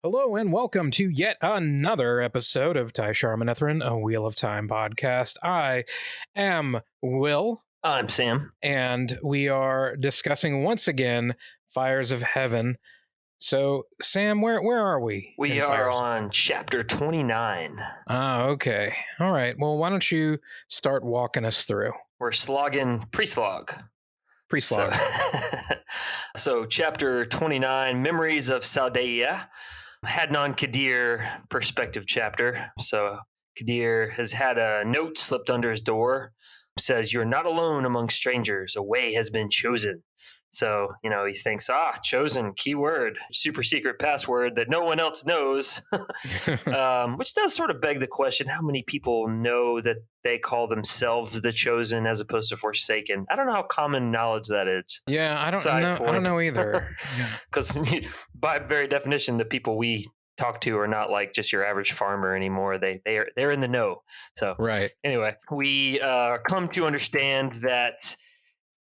Hello and welcome to yet another episode of Tai'Shar, a Wheel of Time podcast. I am Will, I'm Sam. and we are discussing once again Fires of Heaven. So, Sam, where are we? We are on chapter 29. Okay. All right. Well, why don't you start walking us through? We're slogging pre-slog. Pre-slog. So chapter 29, Memories of Saldaia. Hadnan Kadir perspective chapter. So Kadir has had a note slipped under his door. It says, "You're not alone among strangers. A way has been chosen." So, he thinks, chosen, keyword, super secret password that no one else knows, which does sort of beg the question, how many people know that they call themselves the chosen as opposed to forsaken? I don't know how common knowledge that is. Yeah, I don't know either. Because by very definition, the people we talk to are not like just your average farmer anymore. They're in the know. So right. Anyway, we come to understand that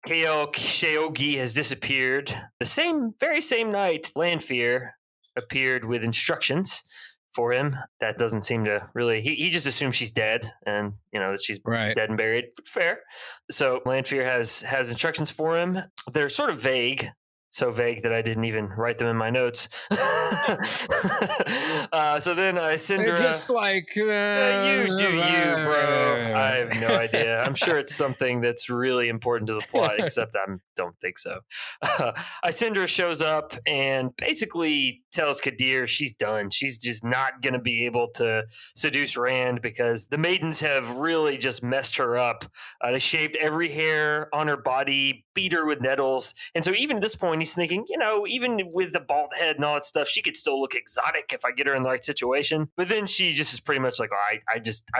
Kael Sheogi has disappeared. The very same night, Lanfear appeared with instructions for him. That doesn't seem to really... He just assumes she's dead and, that she's dead and buried. Fair. So Lanfear has instructions for him. They're sort of vague. So vague that I didn't even write them in my notes. So then Syndra... Just like... you do you, bro. I have no idea. I'm sure it's something that's really important to the plot, except I don't think so. Syndra shows up and basically tells Kadir she's done. She's just not going to be able to seduce Rand because the maidens have really just messed her up. They shaved every hair on her body, beat her with nettles. And so even at this point, he's thinking, even with the bald head and all that stuff, she could still look exotic if I get her in the right situation. But then she just is pretty much like, I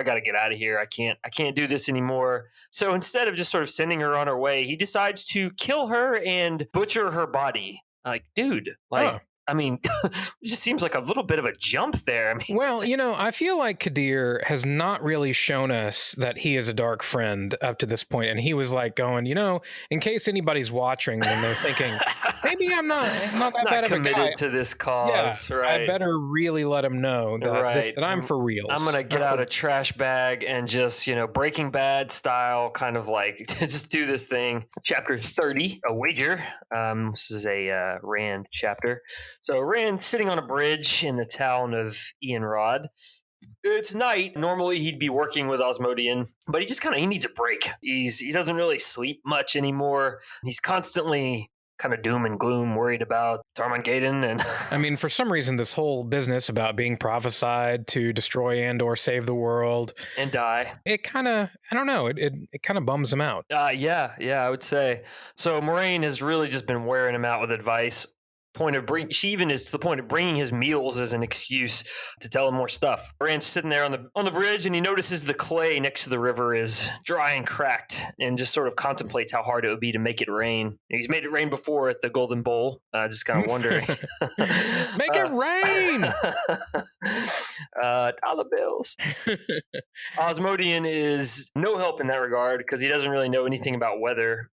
got to get out of here. I can't do this anymore. So instead of just sort of sending her on her way, he decides to kill her and butcher her body. Like, dude, I mean, it just seems like a little bit of a jump there. I mean, well, I feel like Kadir has not really shown us that he is a dark friend up to this point. And he was like going, in case anybody's watching and they're thinking, maybe I'm not that bad of a guy. Committed to this cause, yeah, right? I better really let him know that I'm for reals. I'm going to get out a trash bag and just, Breaking Bad style, kind of like just do this thing. Chapter 30, A Wager. This is a Rand chapter. So Rand's sitting on a bridge in the town of Ianrod. It's night. Normally he'd be working with Osmodian, but he needs a break. He doesn't really sleep much anymore. He's constantly kind of doom and gloom, worried about Tarmangaden. And I mean, for some reason, this whole business about being prophesied to destroy and or save the world and die, it kind of, I don't know, it kind of bums him out. Yeah, I would say. So Moraine has really just been wearing him out with advice. She even is to the point of bringing his meals as an excuse to tell him more stuff. Rand's sitting there on the bridge, and he notices the clay next to the river is dry and cracked, and just sort of contemplates how hard it would be to make it rain. He's made it rain before at the Golden Bowl. Just kind of wondering, make it rain. Dollar bills. Osmodian is no help in that regard because he doesn't really know anything about weather,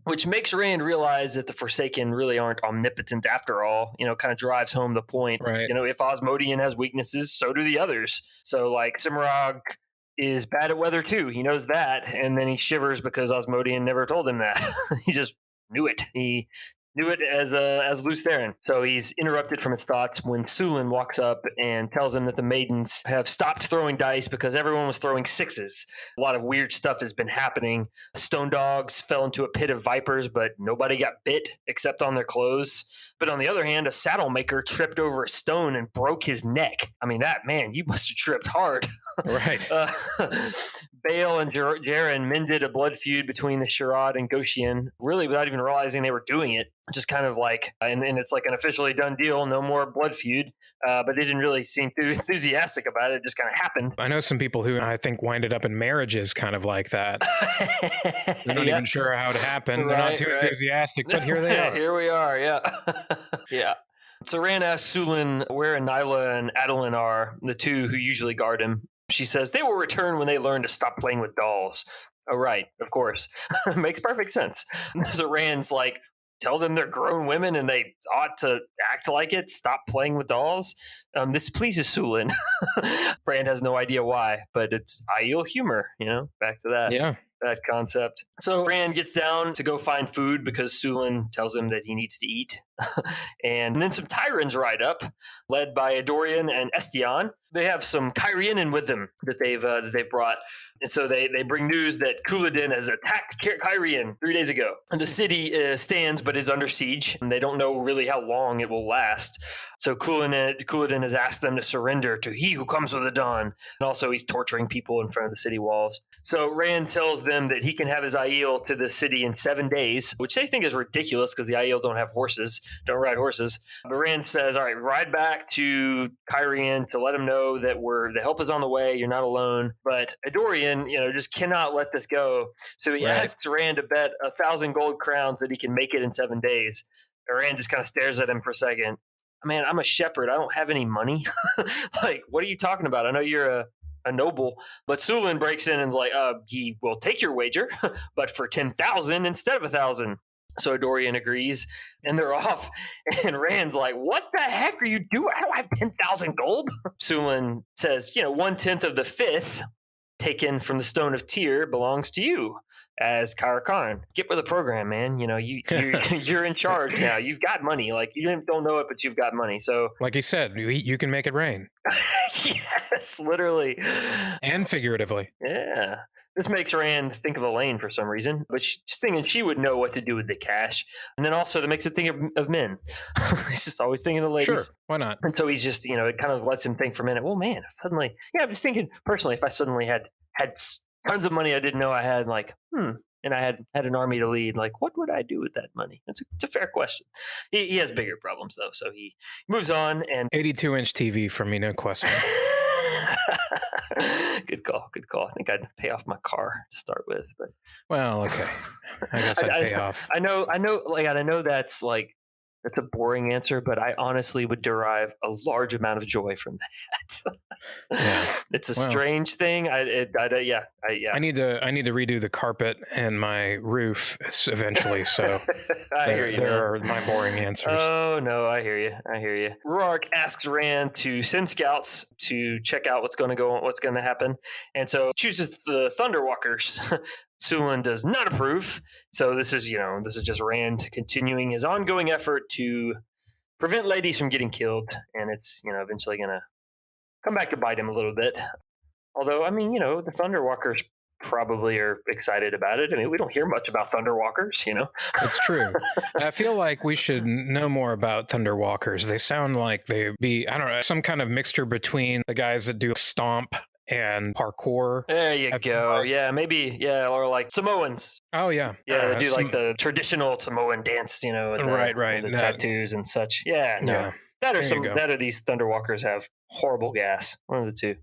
which makes Rand realize that the Forsaken really aren't omnipotent after all. Kind of drives home the point. Right. If Osmodian has weaknesses, so do the others. So, Simrog is bad at weather too. He knows that, and then he shivers because Osmodian never told him that. He just knew it. He knew it as Luce Theron. So he's interrupted from his thoughts when Sulin walks up and tells him that the maidens have stopped throwing dice because everyone was throwing sixes. A lot of weird stuff has been happening. Stone dogs fell into a pit of vipers, but nobody got bit except on their clothes. But on the other hand, a saddle maker tripped over a stone and broke his neck. I mean, you must have tripped hard. Right. Bale and Jaren mended a blood feud between the Sherrod and Goshian, really without even realizing they were doing it. Just kind of like, and it's like an officially done deal, no more blood feud. But they didn't really seem too enthusiastic about it. It just kind of happened. I know some people who I think winded up in marriages kind of like that. They're not even sure how it happened. They're not too enthusiastic, but here they are. Here we are, yeah. Yeah. So Rand asks Sulin where Nyla and Adeline are, the two who usually guard him. She says they will return when they learn to stop playing with dolls. Oh, right, of course. Makes perfect sense. So Rand's like, tell them they're grown women and they ought to act like it, stop playing with dolls. This pleases Sulin. Rand has no idea why, but it's Aiel humor, back to that. Yeah. That concept. So Rand gets down to go find food because Sulin tells him that he needs to eat. And then some Tyrans ride up, led by Adorian and Estion. They have some Kyrianen with them that they've brought. And so they bring news that Couladin has attacked Kyrian 3 days ago. And the city stands but is under siege, and they don't know really how long it will last. So Couladin has asked them to surrender to he who comes with the dawn. And also he's torturing people in front of the city walls. So Rand tells them that he can have his Aiel to the city in 7 days, which they think is ridiculous because the Aiel don't ride horses. But Rand says, all right, ride back to Kyrian to let him know that the help is on the way. You're not alone. But Adorian, just cannot let this go. So he asks Rand to bet 1,000 gold crowns that he can make it in 7 days. Rand just kind of stares at him for a second. Man, I'm a shepherd. I don't have any money. Like, what are you talking about? I know you're a noble, but Sulin breaks in and is like, he will take your wager, but for 10,000 instead of 1,000. So Dorian agrees, and they're off. And Rand's like, what the heck are you doing? I don't have 10,000 gold. Sulin says, 1/10 of the 5th taken from the Stone of Tyr belongs to you as Kara Khan. Get with the program, man. You're in charge now. You've got money. Like, you don't know it, but you've got money. So, like he said, you can make it rain. Yes, literally. And figuratively. Yeah. This makes Rand think of Elaine for some reason, but she's thinking she would know what to do with the cash. And then also that makes it think of men. He's just always thinking of ladies. Sure, why not? And so he's just, it kind of lets him think for a minute. Well, man, suddenly, I'm just thinking personally, if I suddenly had tons of money I didn't know I had, like, and I had an army to lead, like, what would I do with that money? It's a fair question. He has bigger problems, though, so he moves on. And 82-inch TV for me, no question. Good call. I think I'd pay off my car to start with, but well, okay. I guess I'd pay off. I know. Like, I know that's a boring answer, but I honestly would derive a large amount of joy from that. Yeah. It's a strange thing. I need to redo the carpet and my roof eventually. So I hear you. There are my boring answers. Oh no, I hear you. Rourke asks Rand to send scouts to check out what's going to happen, and so chooses the Thunderwalkers. Sulin does not approve. So this is just Rand continuing his ongoing effort to prevent ladies from getting killed. And it's, eventually going to come back to bite him a little bit. Although, the Thunderwalkers probably are excited about it. We don't hear much about Thunderwalkers, It's true. I feel like we should know more about Thunderwalkers. They sound like they'd be, I don't know, some kind of mixture between the guys that do Stomp and parkour. There you go. Yeah, maybe. Yeah, or like Samoans. Oh yeah. Yeah, they do like the traditional Samoan dance, and right. The tattoos and such. Yeah, no. Yeah. That are these Thunderwalkers have horrible gas. One of the two.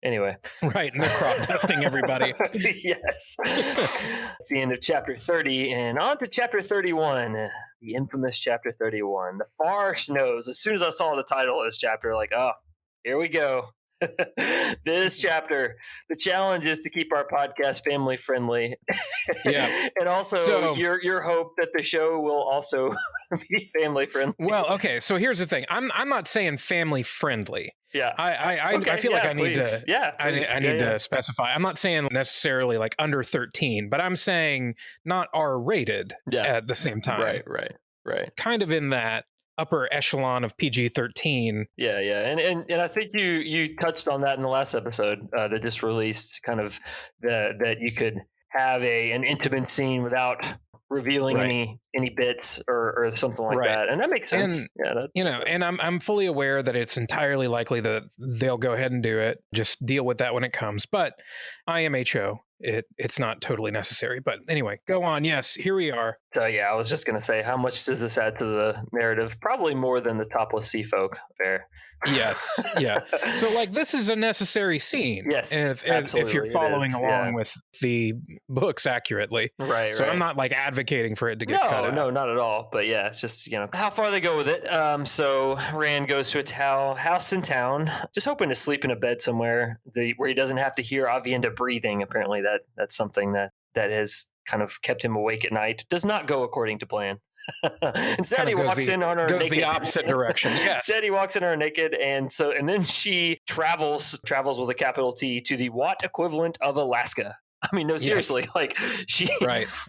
Anyway. Right, and they're crop dusting everybody. Yes. It's the end of chapter 30, and on to chapter 31, the infamous chapter 31. The far snows. As soon as I saw the title of this chapter, like, oh, here we go. This chapter, the challenge is to keep our podcast family friendly. Yeah. And also your hope that the show will also be family friendly. Well, okay, so here's the thing. I'm not saying family friendly. Yeah. I feel like I need to specify. I'm not saying necessarily like under 13, but I'm saying not R-rated at the same time. Right. Kind of in that upper echelon of PG-13. Yeah. And I think you touched on that in the last episode that just released, kind of that you could have an intimate scene without revealing any bits or something like that, and that makes sense. And I'm fully aware that it's entirely likely that they'll go ahead and do it. Just deal with that when it comes. But IMHO, it's not totally necessary. But anyway, go on. Yes, here we are. So I was just gonna say, how much does this add to the narrative? Probably more than the topless sea folk. Fair. Yes. Yeah. So this is a necessary scene. Yes. If you're following along with the books accurately. Right. So I'm not advocating for it to get cut out. No, not at all. But yeah, it's just, how far they go with it. So Rand goes to a house in town, just hoping to sleep in a bed somewhere where he doesn't have to hear Aviendha breathing. Apparently that's something that has kind of kept him awake at night does not go according to plan. Instead, he walks in on her goes naked. the opposite direction. Yes. Instead, he walks in on her naked, and then she travels with a capital T to the Watt equivalent of Alaska. I mean, no, seriously, like she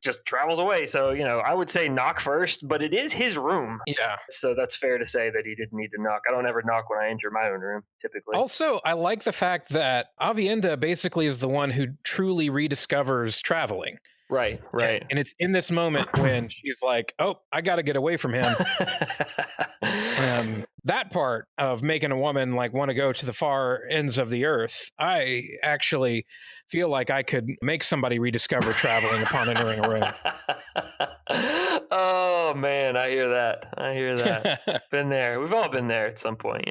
just travels away. So, I would say knock first, but it is his room. Yeah. So that's fair to say that he didn't need to knock. I don't ever knock when I enter my own room, typically. Also, I like the fact that Avienda basically is the one who truly rediscovers traveling. Right. And it's in this moment when she's like, oh, I got to get away from him. That part of making a woman like want to go to the far ends of the earth, I actually feel like I could make somebody rediscover traveling upon entering a room. Oh man, I hear that. Been there. We've all been there at some point,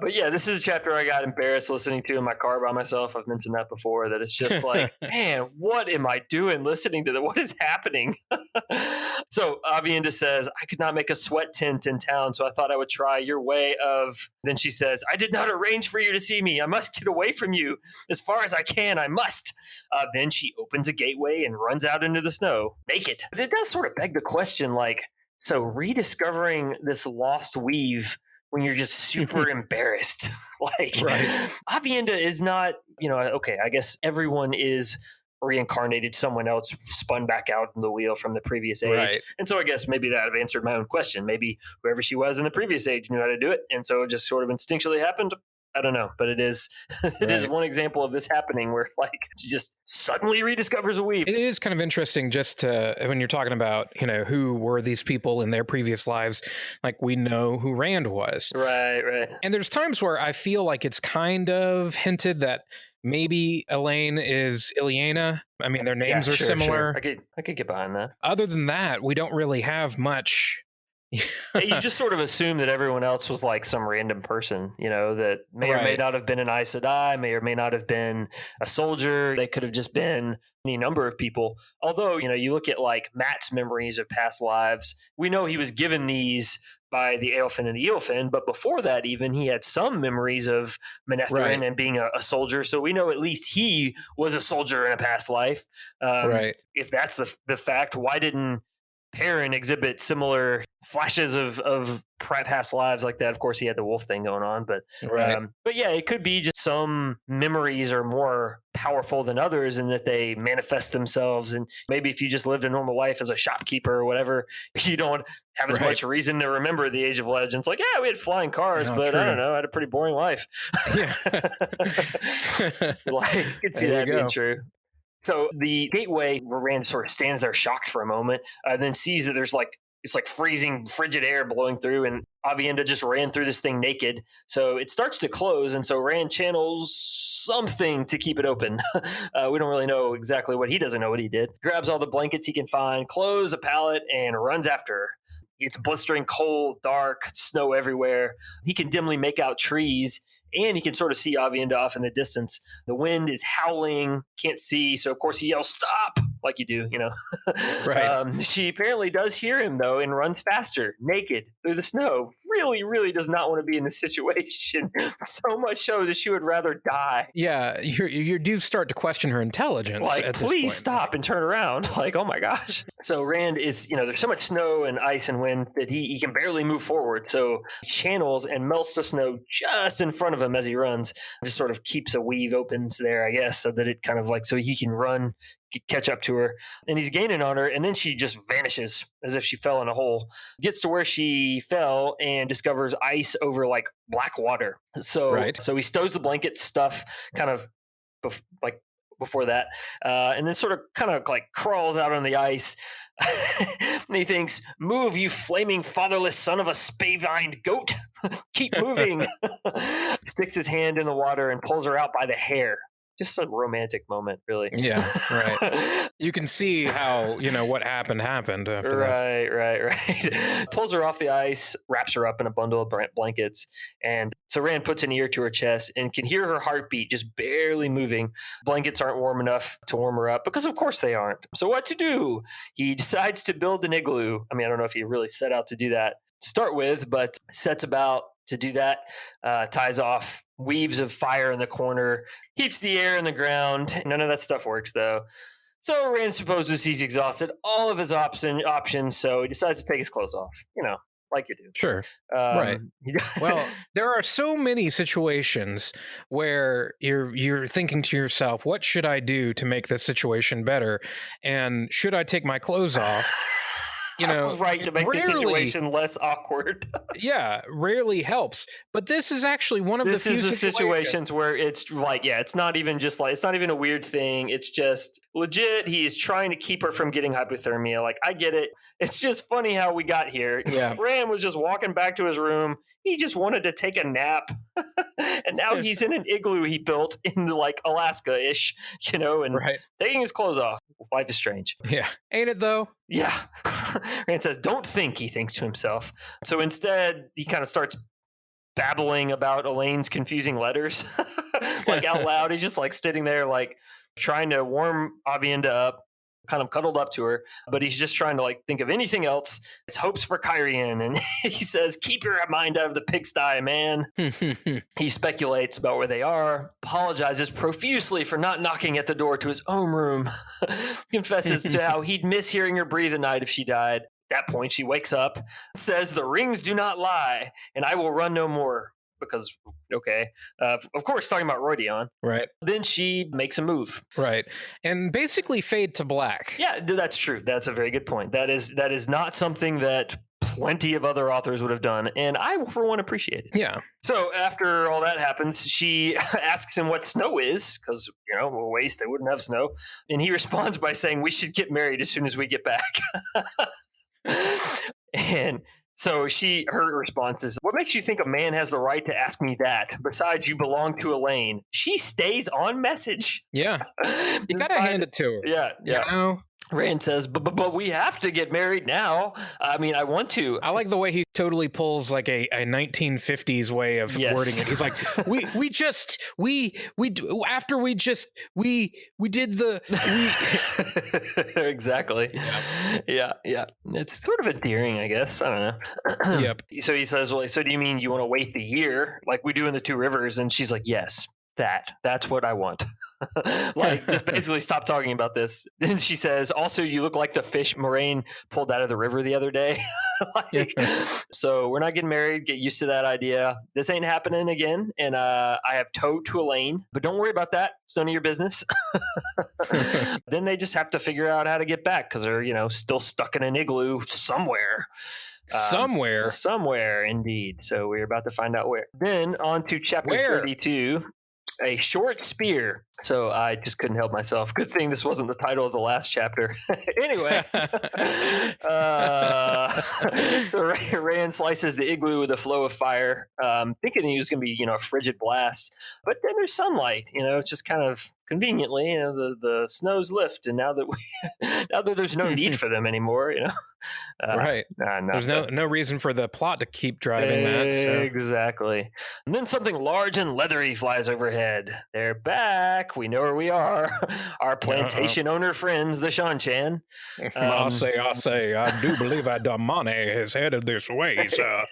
But yeah, this is a chapter I got embarrassed listening to in my car by myself. I've mentioned that before, that it's just like, man, what am I doing listening to that? What is happening? So Avienda says, I could not make a sweat tent in town, so I thought I would try your way of. Then she says, I did not arrange for you to see me. I must get away from you. As far as I can, I must. Then she opens a gateway and runs out into the snow, naked. But it does sort of beg the question, like, so rediscovering this lost weave when you're just super embarrassed. Avienda is not, okay, I guess everyone is reincarnated, someone else spun back out in the wheel from the previous age. Right. And so I guess maybe that I've answered my own question. Maybe whoever she was in the previous age knew how to do it. And so it just sort of instinctually happened. I don't know, but it is is one example of this happening where like she just suddenly rediscovers a weave. It is kind of interesting just to, when you're talking about, who were these people in their previous lives, like we know who Rand was. Right. And there's times where I feel like it's kind of hinted that maybe Elaine is Ileana. I mean, their names are similar. Sure. I could get behind that. Other than that, we don't really have much. You just sort of assume that everyone else was like some random person, that may or may not have been an Aes Sedai, may or may not have been a soldier. They could have just been any number of people. Although, you look at like Matt's memories of past lives, we know he was given these by the Aelfin and the Eilfin, but before that, even he had some memories of Manetheren and being a soldier. So we know at least he was a soldier in a past life. If that's the fact, why didn't Perrin exhibit similar flashes of past lives like that? Of course, he had the wolf thing going on, but yeah, it could be just some memories are more powerful than others, and that they manifest themselves. And maybe if you just lived a normal life as a shopkeeper or whatever, you don't have as much reason to remember the Age of Legends. Like, yeah, we had flying cars, but I don't know, I had a pretty boring life. Yeah. You could see that being true. So the gateway, where Rand sort of stands there shocked for a moment, then sees that there's it's like freezing, frigid air blowing through, and Avienda just ran through this thing naked. So it starts to close, and so Rand channels something to keep it open. We don't really know exactly what he doesn't know what he did. Grabs all the blankets he can find, clothes, a pallet, and runs after her. It's blistering cold, dark, snow everywhere. He can dimly make out trees, and he can sort of see Avienda off in the distance. The wind is howling, can't see, so of course he yells, "Stop!" like you do, Right. She apparently does hear him, though, and runs faster, naked, through the snow. Really, really does not want to be in this situation. So much so that she would rather die. Yeah, you do start to question her intelligence. Like, at this please point. Stop and turn around. Like, oh my gosh. So Rand is, there's so much snow and ice and wind that he can barely move forward. So he channels and melts the snow just in front of him as he runs. Just sort of keeps a weave open there, I guess, so that it kind of like, so he can run, catch up to her, and he's gaining on her, and then she just vanishes as if she fell in a hole. Gets to where she fell and discovers ice over like black water. So he stows the blanket stuff kind of before that, and then sort of kind of like crawls out on the ice. And he thinks, "Move, you flaming fatherless son of a spavined goat. Keep moving." Sticks his hand in the water and pulls her out by the hair. Just a romantic moment, really. Yeah, right. You can see how, what happened after this. Right. Pulls her off the ice, wraps her up in a bundle of blankets. And so Rand puts an ear to her chest and can hear her heartbeat just barely moving. Blankets aren't warm enough to warm her up, because of course they aren't. So what to do? He decides to build an igloo. I mean, I don't know if he really set out to do that to start with, but sets about to do that, ties off weaves of fire in the corner, heats the air in the ground. None of that stuff works, though. So Rand supposes he's exhausted all of his options, so he decides to take his clothes off. Like you do. Sure. Right. Well, there are so many situations where you're thinking to yourself, what should I do to make this situation better? And should I take my clothes off? Right, to make the situation less awkward. Yeah, rarely helps. But this is actually one of the few situations where it's like, it's not even it's not even a weird thing. It's just legit. He's trying to keep her from getting hypothermia. Like, I get it. It's just funny how we got here. Yeah. Rand was just walking back to his room. He just wanted to take a nap. And now he's in an igloo he built in like Alaska-ish, and taking his clothes off. Life is strange. Yeah. Ain't it though? Yeah. Rand says, don't think, he thinks to himself. So instead, he kind of starts babbling about Elaine's confusing letters, like out loud. He's just like sitting there, like trying to warm Avienda up, kind of cuddled up to her, but he's just trying to like think of anything else. His hopes for Kyrian, and he says, keep your mind out of the pigsty, man. He speculates about where they are, apologizes profusely for not knocking at the door to his own room, confesses to how he'd miss hearing her breathe at night if she died. At that point, she wakes up, says, the rings do not lie, and I will run no more. Because, of course, talking about Roydion. Right. Then she makes a move. Right. And basically fade to black. Yeah, that's true. That's a very good point. That is not something that plenty of other authors would have done, and I, for one, appreciate it. Yeah. So after all that happens, she asks him what snow is, because, we'll waste, they wouldn't have snow. And he responds by saying, we should get married as soon as we get back. And so her response is, what makes you think a man has the right to ask me that? Besides, you belong to Elaine. She stays on message. Yeah. You got to hand it to her. Yeah. Rand says, but we have to get married now. I mean, I want to. I like the way he totally pulls like a 1950s way of wording it. He's like, we did the. Exactly. Yeah. It's sort of endearing, I guess. I don't know. Yep. So he says, well, so do you mean you want to wait the year like we do in the Two Rivers? And she's like, yes, that's what I want. Like, just basically stop talking about this. Then she says, also, you look like the fish Moraine pulled out of the river the other day. So we're not getting married. Get used to that idea. This ain't happening again. And I have towed to Elaine, but don't worry about that. It's none of your business. Then they just have to figure out how to get back because they're, still stuck in an igloo somewhere. Somewhere, indeed. So we're about to find out where. Then on to chapter 32. A short spear. So I just couldn't help myself. Good thing this wasn't the title of the last chapter. Anyway. So Rand slices the igloo with a flow of fire, thinking he was going to be, a frigid blast. But then there's sunlight, it's just kind of conveniently, the snows lift. And now that there's no need for them anymore, right. There's no reason for the plot to keep driving that. So. Exactly. And then something large and leathery flies overhead. They're back. We know where we are. Our plantation owner friends, the Shan-Chan. I say, I do believe Damane is headed this way. So.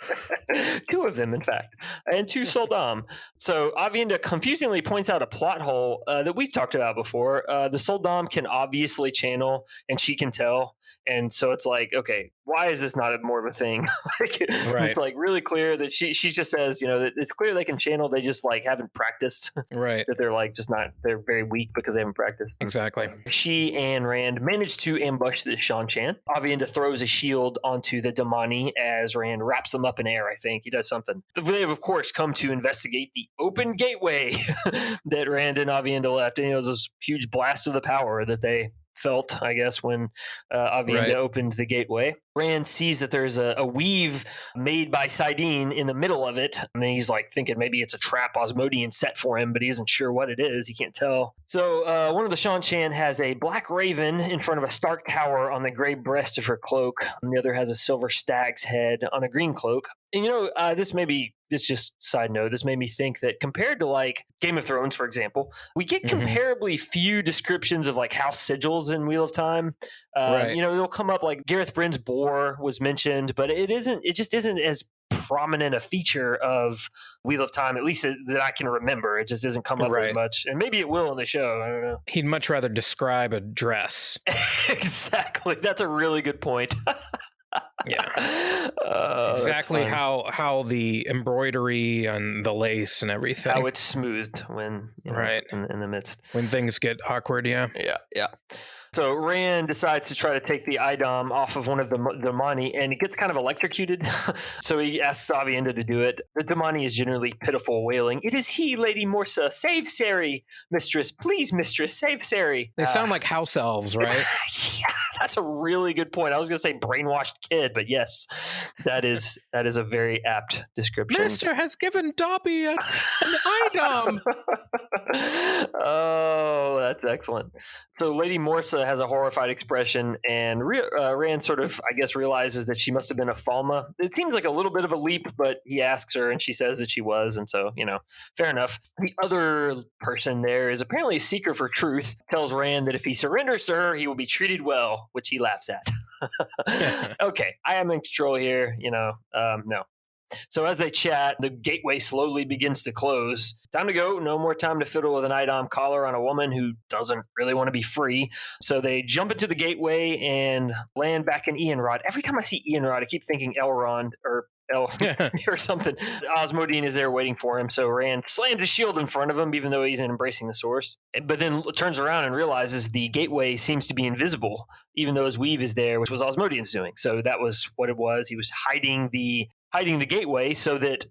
Two of them, in fact, and two Soldam. So Avienda confusingly points out a plot hole that we've talked about before. The Soldam can obviously channel, and she can tell. And so it's like, okay, why is this not more of a thing? It's like really clear that she just says, that it's clear they can channel. They just like haven't practiced. Right. That they're like just not, they're very weak because they haven't practiced. Exactly. She and Rand manage to ambush the Shan-Chan. Avienda throws a shield onto the Damani as Rand wraps them up in air, I think. He does something. They have, of course, come to investigate the open gateway that Rand and Avienda left. And it was this huge blast of the power that they felt, I guess, when Avienda opened the gateway. Rand sees that there's a weave made by Saidin in the middle of it. And then he's like thinking maybe it's a trap Osmodian set for him, but he isn't sure what it is. He can't tell. So one of the Shan-Chan has a black raven in front of a stark tower on the gray breast of her cloak. And the other has a silver stag's head on a green cloak. And this just side note, this made me think that compared to like Game of Thrones, for example, we get comparably few descriptions of like house sigils in Wheel of Time. They'll come up like Gareth Bryn's boar was mentioned, but it just isn't as prominent a feature of Wheel of Time, at least that I can remember. It just doesn't come up as much. And maybe it will in the show. I don't know. He'd much rather describe a dress. Exactly. That's a really good point. Yeah. Exactly how the embroidery and the lace and everything. How it's smoothed when in the midst. When things get awkward, yeah. Yeah. So Rand decides to try to take the Idom off of one of the Damani, and he gets kind of electrocuted. So he asks Aviendha to do it. The Damani is generally pitiful, wailing, "It is he, Lady Morsa. Save Sari, mistress. Please, mistress, save Sari." They sound like house elves, right? Yeah, that's a really good point. I was going to say brainwashed kid, but yes, that is a very apt description. Mister has given Dobby an Idom. Oh, that's excellent. So Lady Morsa has a horrified expression, and Rand sort of, I guess, realizes that she must have been a Falma. It seems like a little bit of a leap, but he asks her, and she says that she was, and so, fair enough. The other person there is apparently a seeker for truth, tells Rand that if he surrenders to her, he will be treated well, which he laughs at. Okay, I am in control here, no. So as they chat, the gateway slowly begins to close. Time to go. No more time to fiddle with an Idom collar on a woman who doesn't really want to be free. So they jump into the gateway and land back in Ianrod. Every time I see Ianrod, I keep thinking Elrond or or something. Osmodine is there waiting for him. So Rand slammed his shield in front of him, even though he's embracing the source. But then turns around and realizes the gateway seems to be invisible, even though his weave is there, which was Osmodine's doing. So that was what it was. He was hiding the gateway so that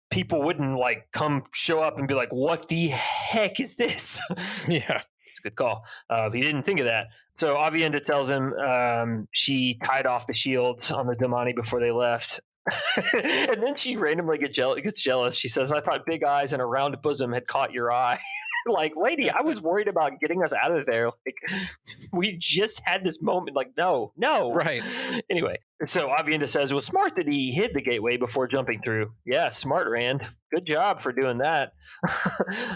people wouldn't come show up and be like, "What the heck is this?" Yeah. It's a good call. He didn't think of that. So Aviendha tells him she tied off the shields on the Damani before they left. And then she randomly gets jealous. She says, "I thought big eyes and a round bosom had caught your eye." Like, lady, I was worried about getting us out of there. Like, we just had this moment. Like, no. Right. Anyway, so Aviendha says it was smart that he hid the gateway before jumping through. Yeah, smart, Rand. Good job for doing that.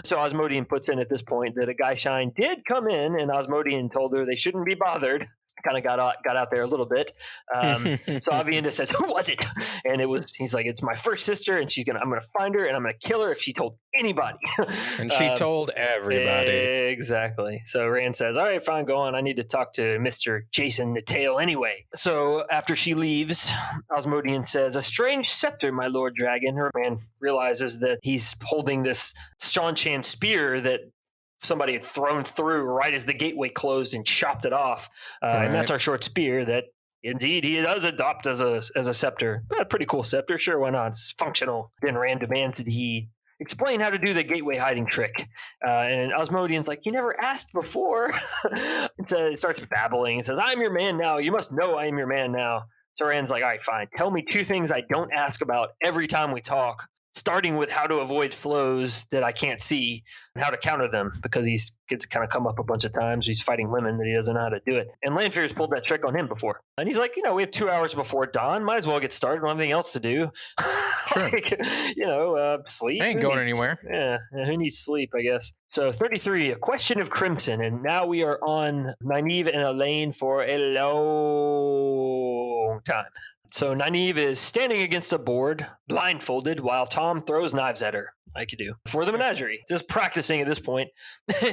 So Osmodian puts in at this point that a Guy Shine did come in, and Osmodian told her they shouldn't be bothered. Kind of got out there a little bit. So Aviendha says, "Who was it?" And he's like, "It's my first sister, and I'm gonna find her, and I'm gonna kill her if she told anybody." And she told everybody. Exactly. So Rand says, "All right, fine, go on. I need to talk to Mr. Jason the Tail anyway." So after she leaves, Osmodian says, "A strange scepter, my Lord Dragon." Rand realizes that he's holding this Seanchan spear that somebody had thrown through right as the gateway closed and chopped it off. Right. And that's our short spear that indeed he does adopt as a scepter. A pretty cool scepter. Sure, why not? It's functional. Then Rand demands that he explain how to do the gateway hiding trick. And Osmodian's like, "You never asked before." And so it starts babbling and says, "I'm your man now. You must know I am your man now." So Rand's like, "All right, fine. Tell me 2 things I don't ask about every time we talk. Starting with how to avoid flows that I can't see and how to counter them," because it's kind of come up a bunch of times. He's fighting women that he doesn't know how to do it. And Lanfear's pulled that trick on him before. And he's like, we have 2 hours before dawn. Might as well get started. Don't have anything else to do. Sure. Sleep. I ain't going anywhere. Yeah. Who needs sleep, I guess. So 33, A Question of Crimson. And now we are on Nynaeve and Elaine for a long time. So Nynaeve is standing against a board, blindfolded, while Tom throws knives at her. I could do. For the menagerie. Just practicing at this point.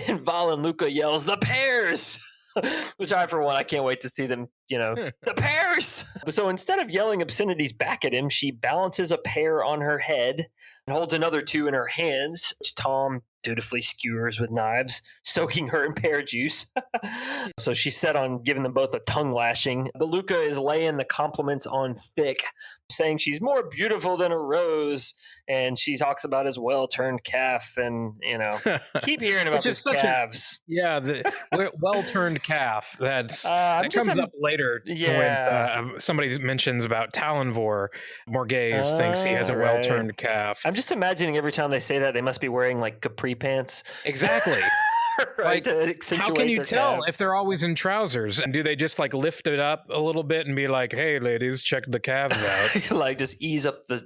And Val and Luca yells, "The pears!" Which I, for one, I can't wait to see them, the pears! So instead of yelling obscenities back at him, she balances a pear on her head and holds another 2 in her hands, which Tom dutifully skewers with knives, soaking her in pear juice. So she's set on giving them both a tongue lashing. But Luca is laying the compliments on thick, saying she's more beautiful than a rose. And she talks about his well-turned calf and, keep hearing about his calves. The well-turned calf. That comes up later when somebody mentions about Talonvor. Morghese thinks he has a well-turned calf. I'm just imagining every time they say that, they must be wearing capri pants. Exactly. Right. How can you tell if they're always in trousers? And do they just lift it up a little bit and be like, "Hey, ladies, check the calves out"? Just ease up the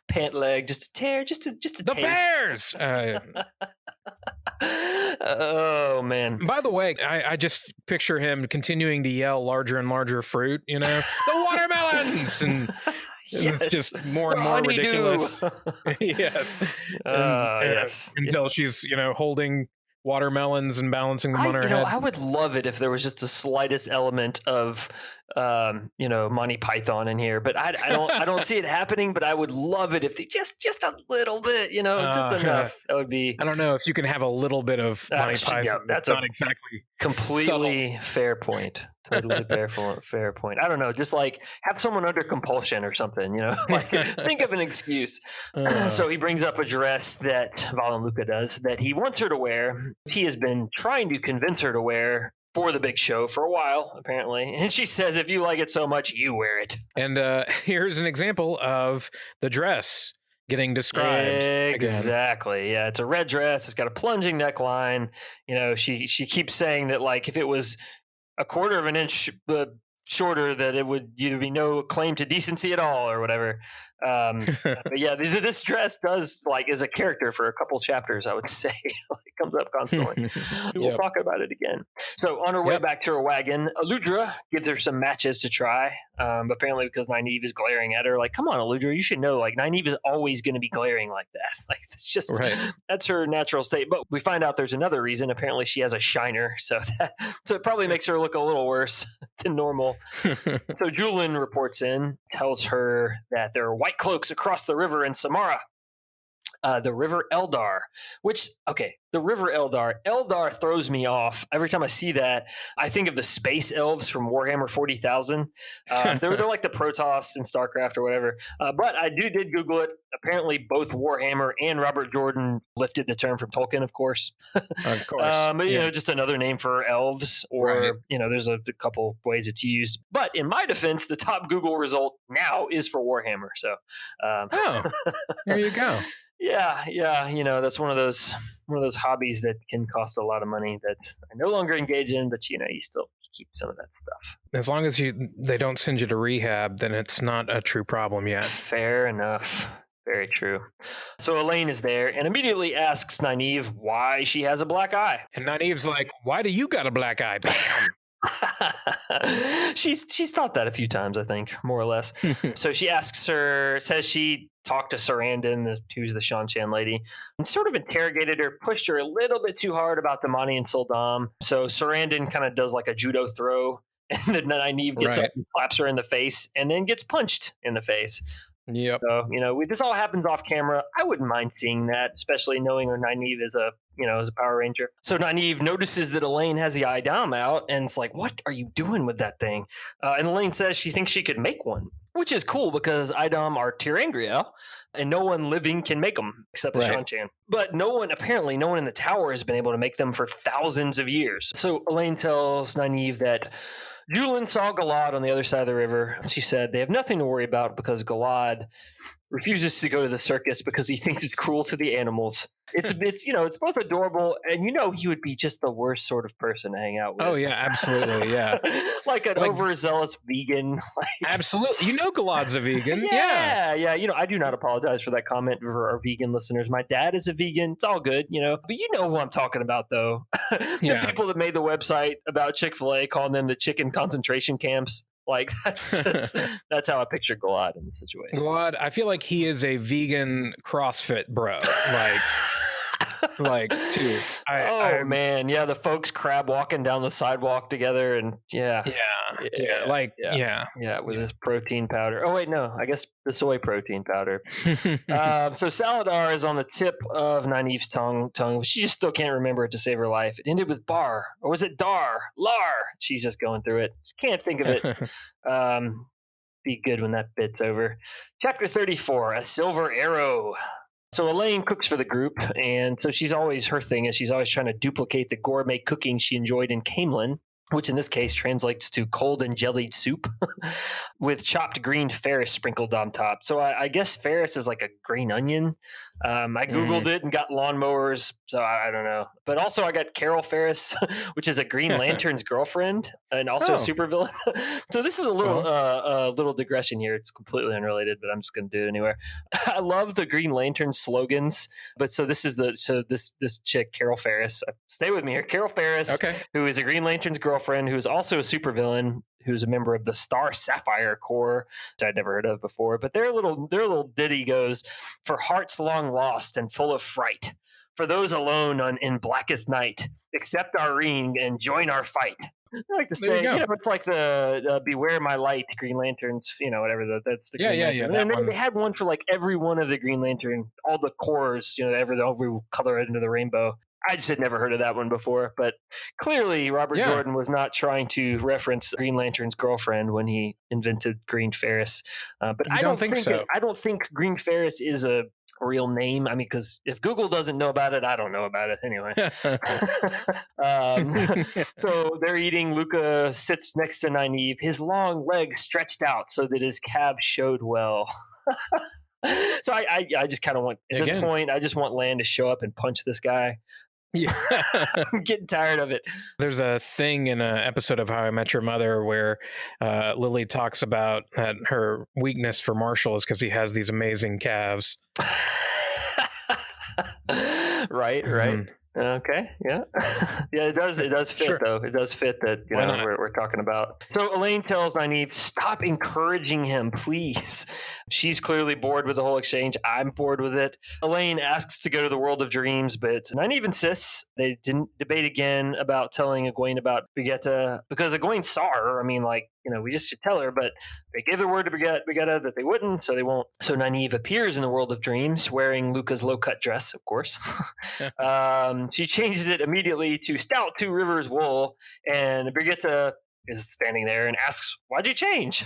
pant leg, just a tear, just a the pears. Oh man! By the way, I just picture him continuing to yell larger and larger fruit. The watermelons, and It's just more and more ridiculous. Yes. Yes. Until she's, holding watermelons and balancing them on her head. I would love it if there was just the slightest element of, Monty Python in here, but I don't see it happening. But I would love it if they just a little bit, just enough. That would be. I don't know if you can have a little bit of Monty Python. Yeah, that's not exactly completely subtle. Fair point. Totally fair point. I don't know, just like have someone under compulsion or something, like think of an excuse. So he brings up a dress that Val and Luca does that he wants her to wear. He has been trying to convince her to wear for the big show for a while, apparently. And she says, if you like it so much, you wear it. And here's an example of the dress getting described. Exactly. Again. Yeah, it's a red dress. It's got a plunging neckline. She keeps saying that, like, if it was a quarter of an inch shorter, that it would be no claim to decency at all or whatever. But yeah, this dress does, like, is a character for a couple chapters, I would say. It comes up constantly. We'll talk about it again. So on her way back to her wagon, Aludra gives her some matches to try. Apparently because Nynaeve is glaring at her, like, come on, Aludra, you should know, like, Nynaeve is always going to be glaring like that. Like, it's just, that's her natural state. But we find out there's another reason. Apparently she has a shiner. So it probably makes her look a little worse than normal. So Julin reports in, tells her that there are white cloaks across the river in Samara. The River Eldar, the River Eldar throws me off. Every time I see that, I think of the space elves from Warhammer 40,000. They're like the Protoss in StarCraft or whatever. But I did Google it. Apparently, both Warhammer and Robert Jordan lifted the term from Tolkien, of course. Of course. But, just another name for elves, or, there's a couple ways it's used. But in my defense, the top Google result now is for Warhammer. So, there you go. Yeah, that's one of those hobbies that can cost a lot of money that I no longer engage in, but you still keep some of that stuff. As long as they don't send you to rehab, then it's not a true problem yet. Fair enough. Very true. So Elaine is there and immediately asks Nynaeve why she has a black eye. And Nynaeve's like, why do you got a black eye? Bam! She's thought that a few times, I think, more or less. So she says she talked to Sarandon, who's the Shan-Chan lady, and sort of interrogated her, pushed her a little bit too hard about the Mani and Soldam. So Sarandon kind of does like a judo throw, and then Nynaeve gets up and slaps her in the face, and then gets punched in the face. Yep. So, this all happens off camera. I wouldn't mind seeing that, especially knowing Nynaeve is a Power Ranger. So Nynaeve notices that Elaine has the Idam out, and it's like, what are you doing with that thing? And Elaine says she thinks she could make one, which is cool because Idam are Tirangriel, and no one living can make them except the Shan-Chan. But no one in the tower has been able to make them for thousands of years. So Elaine tells Nynaeve that Julin saw Galad on the other side of the river. She said they have nothing to worry about because Galad refuses to go to the circus because he thinks it's cruel to the animals. It's both adorable and he would be just the worst sort of person to hang out with. Oh yeah, absolutely, yeah. like an overzealous vegan. Absolutely, Galad's a vegan. Yeah. I do not apologize for that comment for our vegan listeners. My dad is a vegan. It's all good, But you know who I'm talking about, though. The people that made the website about Chick-fil-A, calling them the chicken concentration camps. Like that's how I picture Galad in the situation. Galad, I feel like he is a vegan CrossFit bro. Like too. Man, yeah, the folks crab walking down the sidewalk together, and with his protein powder. Oh wait, no, I guess the soy protein powder. So Saladar is on the tip of Nynaeve's tongue. She just still can't remember it to save her life. It ended with Bar, or was it Dar? Lar. She's just going through it. Just can't think of it. Be good when that bit's over. Chapter 34: A Silver Arrow. So Elaine cooks for the group, and so her thing is she's always trying to duplicate the gourmet cooking she enjoyed in Camelin, which in this case translates to cold and jellied soup with chopped green Ferris sprinkled on top. So I guess Ferris is like a green onion. I Googled it and got lawnmowers, so I don't know. But also I got Carol Ferris, which is a Green Lantern's girlfriend and also a supervillain. So this is a little digression here. It's completely unrelated, but I'm just going to do it anyway. I love the Green Lantern slogans, but this chick, Carol Ferris. Stay with me here. Carol Ferris, who is a Green Lantern's girlfriend, girlfriend, who's also a supervillain, who's a member of the Star Sapphire Corps, which I'd never heard of before. But their little ditty goes, "For hearts long lost and full of fright, for those alone in blackest night, accept our ring and join our fight." I like to say, it's like the "Beware My Light" Green Lanterns, whatever. That's the Green Lantern. And they had one for like every one of the Green Lantern, all the corps, every color under the rainbow. I just had never heard of that one before, but clearly Robert Jordan was not trying to reference Green Lantern's girlfriend when he invented Green Ferris. But I don't think so. I don't think Green Ferris is a real name. I mean, because if Google doesn't know about it, I don't know about it anyway. So they're eating. Luca sits next to Nynaeve, his long legs stretched out so that his calves showed well. So I just kind of want, at this point, I just want Lan to show up and punch this guy. Yeah. I'm getting tired of it. There's a thing in an episode of How I Met Your Mother where Lily talks about that her weakness for Marshall is because he has these amazing calves. Right. Okay, yeah. Yeah, it does fit, though. It does fit that we're talking about. So Elaine tells Nynaeve, stop encouraging him, please. She's clearly bored with the whole exchange. I'm bored with it. Elaine asks to go to the world of dreams, but Nynaeve insists. They didn't debate again about telling Egwene about Brigitte, because Egwene saw her. I mean, we just should tell her, but they gave the word to Brigitte that they wouldn't, so they won't. So Nynaeve appears in the world of dreams wearing Luca's low-cut dress, of course. She changes it immediately to stout Two Rivers wool, and Brigitte is standing there and asks, why'd you change?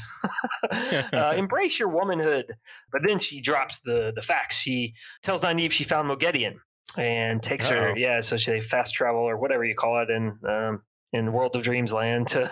Embrace your womanhood. But then she drops the facts. She tells Nynaeve she found Moghedien and takes her, so she fast travel or whatever you call it in World of Dreams land to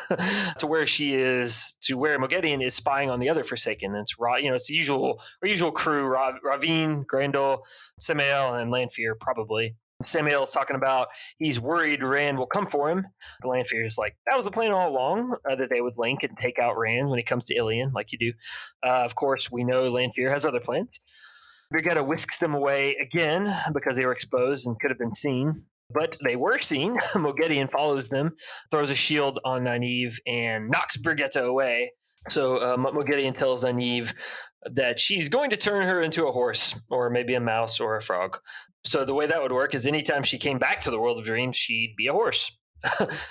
where she is, to where Moghedien is spying on the other Forsaken. And it's the usual crew, Ravine, Grendel, Samael, and Lanfear, probably. Samael is talking about he's worried Rand will come for him. Lanfear is like, that was the plan all along, that they would link and take out Rand when he comes to Ilion, like you do. Of course, we know Lanfear has other plans. Brigitte whisks them away again because they were exposed and could have been seen. But they were seen. Moghedien follows them, throws a shield on Nynaeve, and knocks Brigitte away. So Moghedien tells Nynaeve that she's going to turn her into a horse, or maybe a mouse or a frog. So the way that would work is anytime she came back to the world of dreams, she'd be a horse.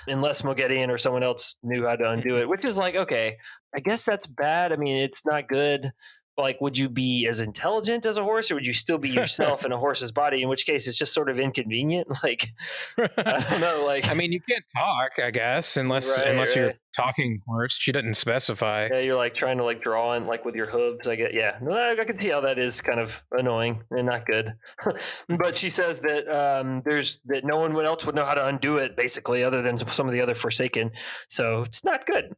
Unless Moghedien or someone else knew how to undo it, which is like, okay, I guess that's bad. I mean, it's not good. Like, would you be as intelligent as a horse, or would you still be yourself in a horse's body? In which case, it's just sort of inconvenient. Like, I don't know. Like, I mean, you can't talk, I guess, unless you're talking horse. She didn't specify. Yeah, you're like trying to like draw in like with your hooves. I get, no, I can see how that is kind of annoying and not good. But she says that that no one else would know how to undo it, basically, other than some of the other Forsaken. So it's not good.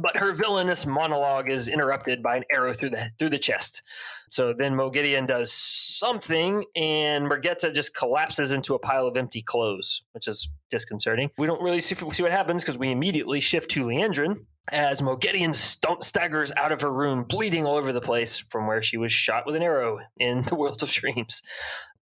But her villainous monologue is interrupted by an arrow through the chest. So then Moghedien does something, and Brigitte just collapses into a pile of empty clothes, which is disconcerting. We don't really see what happens because we immediately shift to Liandrin as Moghedien staggers out of her room, bleeding all over the place from where she was shot with an arrow in the World of Dreams.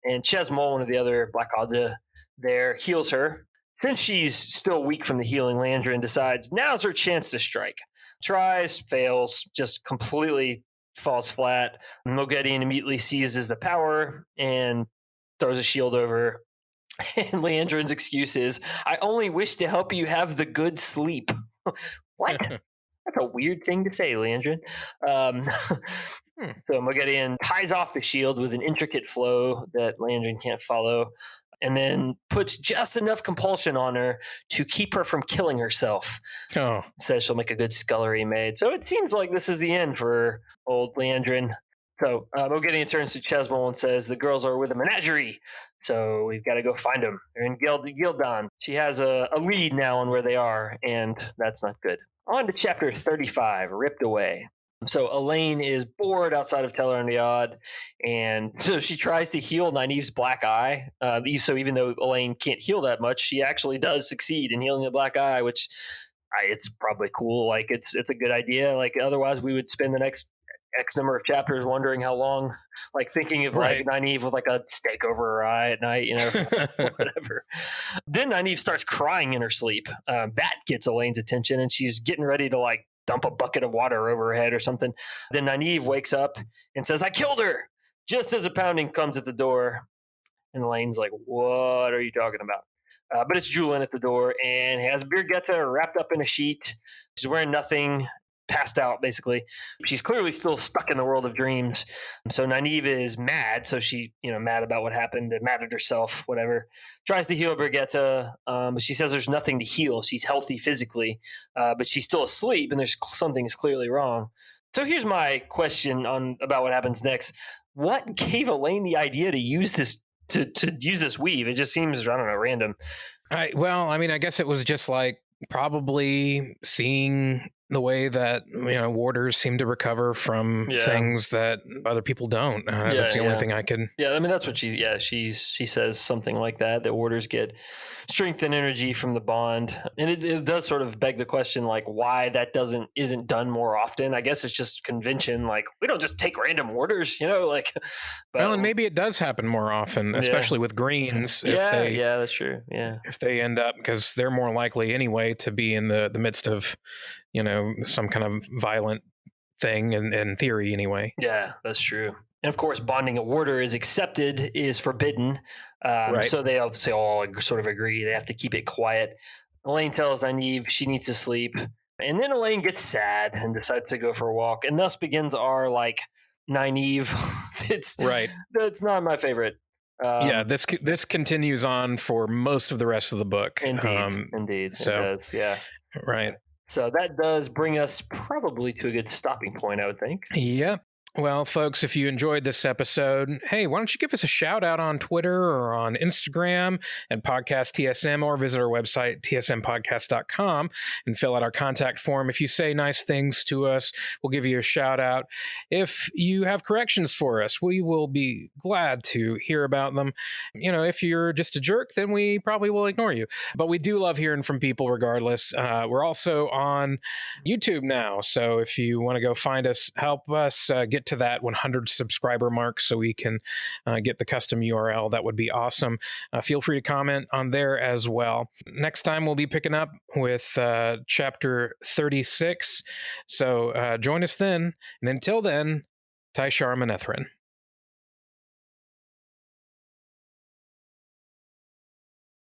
And Chesmol, one of the other Black Ajah there, heals her. Since she's still weak from the healing, Liandrin decides now's her chance to strike. Tries, fails, just completely falls flat. Moghedien immediately seizes the power and throws a shield over. And Liandrin's excuse is, I only wish to help you have the good sleep. What? That's a weird thing to say, Liandrin. So Moghedien ties off the shield with an intricate flow that Liandrin can't follow, and then puts just enough compulsion on her to keep her from killing herself. Says she'll make a good scullery maid. So it seems like this is the end for old Liandrin. So Moghedien turns to Chesmol and says, the girls are with a menagerie, so we've got to go find them. They're in Gildan. She has a lead now on where they are, and that's not good. On to chapter 35, Ripped Away. So Elaine is bored outside of Tel'aran'rhiod, and so she tries to heal Nynaeve's black eye. So even though Elaine can't heal that much, she actually does succeed in healing the black eye, which it's probably cool. Like it's a good idea. Like otherwise we would spend the next X number of chapters wondering how long, like thinking of like Nynaeve with like a steak over her eye at night, whatever. Then Nynaeve starts crying in her sleep. That gets Elaine's attention, and she's getting ready to like dump a bucket of water over her head or something. Then Nynaeve wakes up and says, "I killed her," just as a pounding comes at the door. And Elaine's like, "What are you talking about?" But it's Julian at the door, and he has Birgitta wrapped up in a sheet. She's wearing nothing, passed out, basically. She's clearly still stuck in the world of dreams. So Nynaeve is mad. So she, mad about what happened, mad at herself, whatever. Tries to heal Birgitta, but she says there's nothing to heal. She's healthy physically, but she's still asleep, and there's something is clearly wrong. So here's my question about what happens next. What gave Elaine the idea to use this to use this weave? It just seems, I don't know, random. I guess it was just like probably seeing the way that warders seem to recover from things that other people don't. That's the only thing I can. Yeah, I mean that's what she says something like that warders get strength and energy from the bond, and it does sort of beg the question like why that isn't done more often. I guess it's just convention. Like we don't just take random warders, like. But, well, and maybe it does happen more often, especially with greens. That's true. Yeah, if they end up, because they're more likely anyway to be in the midst of some kind of violent thing in theory anyway. Yeah, that's true. And of course, bonding a warder is forbidden. So they obviously all sort of agree. They have to keep it quiet. Elaine tells Nynaeve she needs to sleep. And then Elaine gets sad and decides to go for a walk. And thus begins our Nynaeve. That's not my favorite. This continues on for most of the rest of the book. Indeed. So, it does, yeah. Right. So that does bring us probably to a good stopping point, I would think. Yeah. Well, folks, if you enjoyed this episode, hey, why don't you give us a shout out on Twitter or on Instagram at Podcast TSM, or visit our website, tsmpodcast.com, and fill out our contact form. If you say nice things to us, we'll give you a shout out. If you have corrections for us, we will be glad to hear about them. If you're just a jerk, then we probably will ignore you. But we do love hearing from people regardless. We're also on YouTube now. So if you want to go find us, help us get to that 100 subscriber mark so we can get the custom URL. That would be awesome. Feel free to comment on there as well. Next time we'll be picking up with chapter 36. So join us then. And until then, Tai'Shar Manetheren.